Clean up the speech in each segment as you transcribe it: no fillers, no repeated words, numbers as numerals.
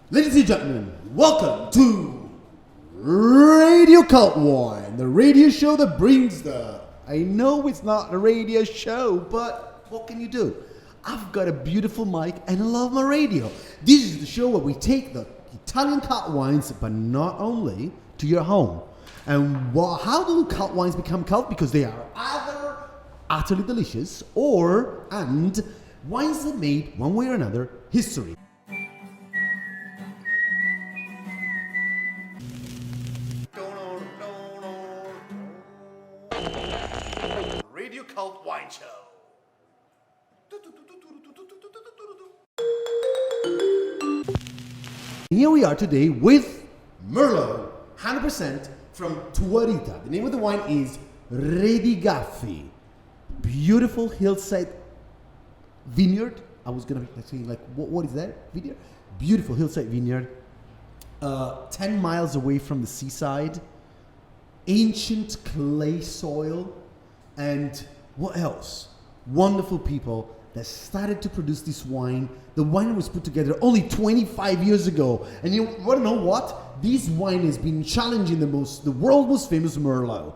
Ladies and gentlemen, welcome to Radio Cult Wine, the radio show that brings the... I know it's not a radio show, but what can you do? I've got a beautiful mic and I love my radio. This is the show where we take the Italian cult wines, but not only, to your home. And how do cult wines become cult? Because they are either utterly delicious and wines that made, one way or another, history. Radio Cult Wine Show. Here we are today with Merlot, 100% from Rita. The name of the wine is Redigaffi. Beautiful hillside vineyard. I was gonna say, like, what is that vineyard? Beautiful hillside vineyard. 10 miles away from the seaside. Ancient clay soil. And what else? Wonderful people that started to produce this wine. The wine was put together only 25 years ago. And you want to know what? This wine has been challenging the world's most famous Merlot.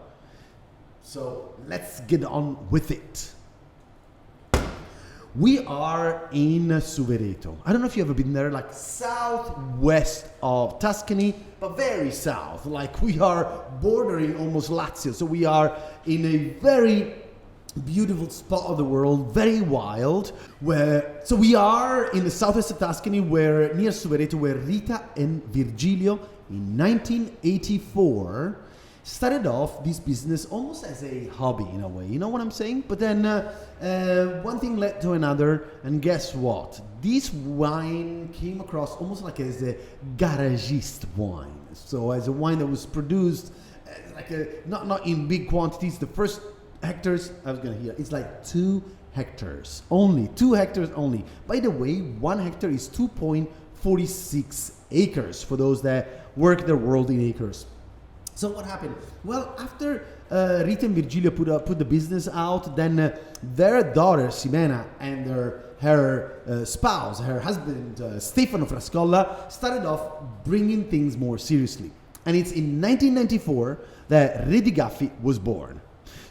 So let's get on with it. We are in Suvereto. I don't know if you've ever been there, like southwest of Tuscany, but very south. Like we are bordering almost Lazio. So we are in a very beautiful spot of the world, very wild. So we are in the southwest of Tuscany, near Suvereto, where Rita and Virgilio in 1984 started off this business almost as a hobby in a way. You know what I'm saying? But then one thing led to another, and guess what? This wine came across almost like as a garagist wine. So as a wine that was produced not in big quantities. The first hectares I was gonna hear, it's like 2 hectares only. 2 hectares only. By the way, 1 hectare is 2.46 acres for those that work their world in acres. So what happened? Well, after Rita and Virgilio put the business out, then their daughter Ximena and her spouse, her husband Stefano Frascolla, started off bringing things more seriously. And it's in 1994 that Redigaffi was born.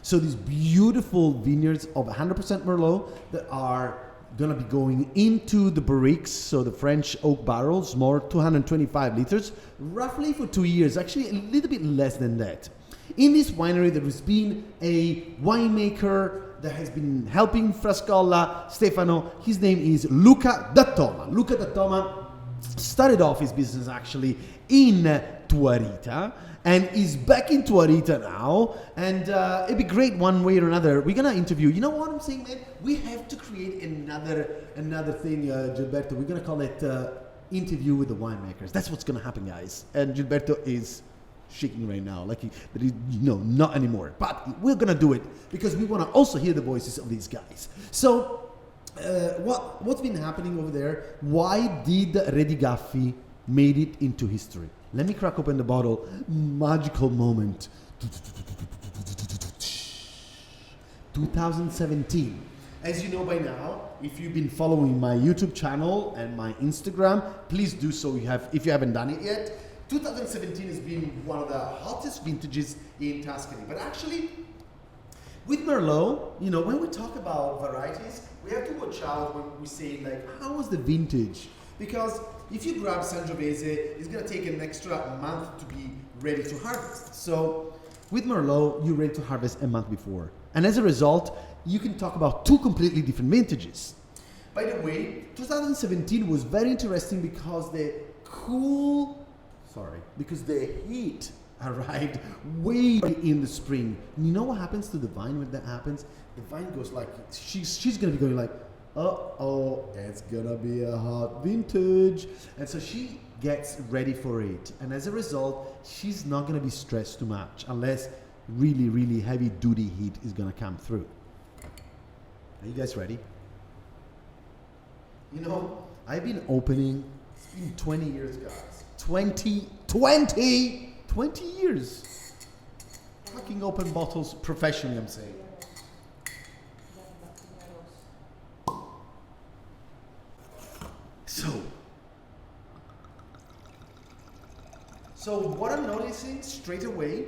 So these beautiful vineyards of 100% Merlot that are gonna be going into the barriques, so the French oak barrels, more 225 liters, roughly for 2 years, actually a little bit less than that. In this winery, there has been a winemaker that has been helping Frascolla, Stefano. His name is Luca da Toma. Luca da Toma started off his business actually in Rita, and is back in Rita now, and it'd be great one way or another. We're gonna interview. You know what I'm saying, man? We have to create another thing, Gilberto. We're gonna call it interview with the winemakers. That's what's gonna happen, guys. And Gilberto is shaking right now, like not anymore. But we're gonna do it because we wanna also hear the voices of these guys. So, what's been happening over there? Why did Redigaffi made it into history? Let me crack open the bottle. Magical moment. 2017. As you know by now, if you've been following my YouTube channel and my Instagram, please do so if you haven't done it yet. 2017 has been one of the hottest vintages in Tuscany. But actually, with Merlot, when we talk about varieties, we have to watch out when we say, like, how was the vintage? Because if you grab Sangiovese, it's going to take an extra month to be ready to harvest. So with Merlot, you're ready to harvest a month before. And as a result, you can talk about 2 completely different vintages. By the way, 2017 was very interesting because the heat arrived way in the spring. And you know what happens to the vine when that happens? The vine goes like, she's going to be going like, uh-oh, it's gonna be a hot vintage. And so she gets ready for it. And as a result, she's not gonna be stressed too much unless really, really heavy duty heat is gonna come through. Are you guys ready? I've been opening, it's been 20 years, guys. 20 years. Fucking open bottles professionally, I'm saying. So, So what I'm noticing straight away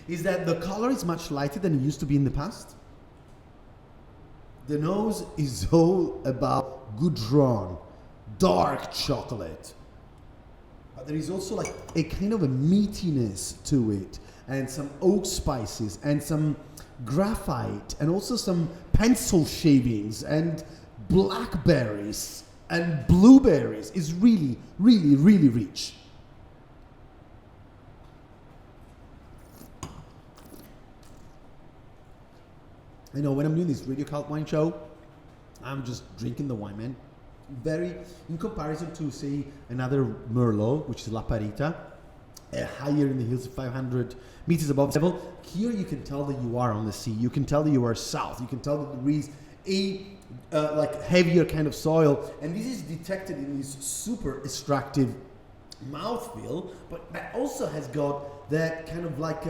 is that the color is much lighter than it used to be in the past. The nose is all about Goudron, dark chocolate. But there is also like a kind of a meatiness to it, and some oak spices, and some graphite, and also some pencil shavings, and blackberries, and blueberries. Is really, really, really rich. You know, when I'm doing this Radio Cult Wine Show, I'm just drinking the wine, man. Very, in comparison to, say, another Merlot, which is La Parita, higher in the hills, 500 meters above sea level. Here you can tell that you are on the sea. You can tell that you are south. You can tell that there is a like heavier kind of soil, and this is detected in this super extractive mouthfeel, but that also has got that kind of like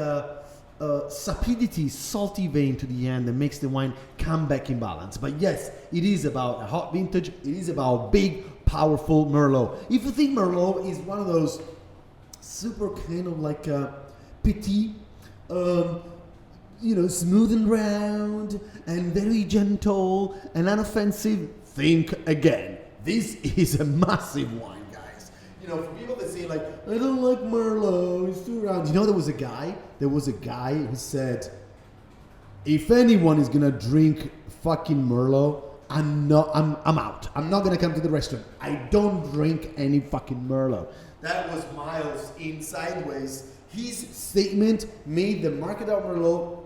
sapidity, salty vein to the end that makes the wine come back in balance. But yes, it is about a hot vintage. It is about big, powerful Merlot. If you think Merlot is one of those super kind of like petit, you know, smooth and round and very gentle and unoffensive, think again. This is a massive wine, guys. You know, for people that say like, I don't like Merlot, it's too round. You know, there was a guy who said, if anyone is gonna drink fucking Merlot, I'm out. I'm not gonna come to the restaurant. I don't drink any fucking Merlot. That was Miles in Sideways. His statement made the market of Merlot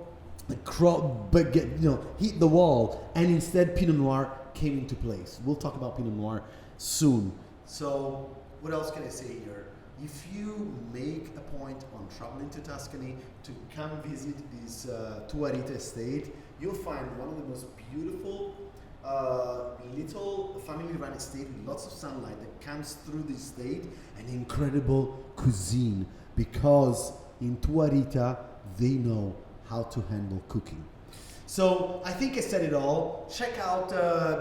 hit the wall, and instead Pinot Noir came into place. We'll talk about Pinot Noir soon. So what else can I say here? If you make a point on traveling to Tuscany to come visit this Rita estate, you'll find one of the most beautiful little family-run estate with lots of sunlight that comes through the estate, and incredible cuisine, because in Rita they know how to handle cooking. So I think I said it all. Check out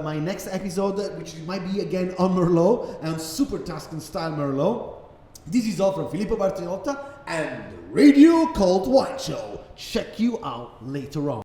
my next episode, which might be again on Merlot, and super Tuscan style Merlot. This is all from Filippo Bartolotta and the Radio Cult Wine Show. Check you out later on.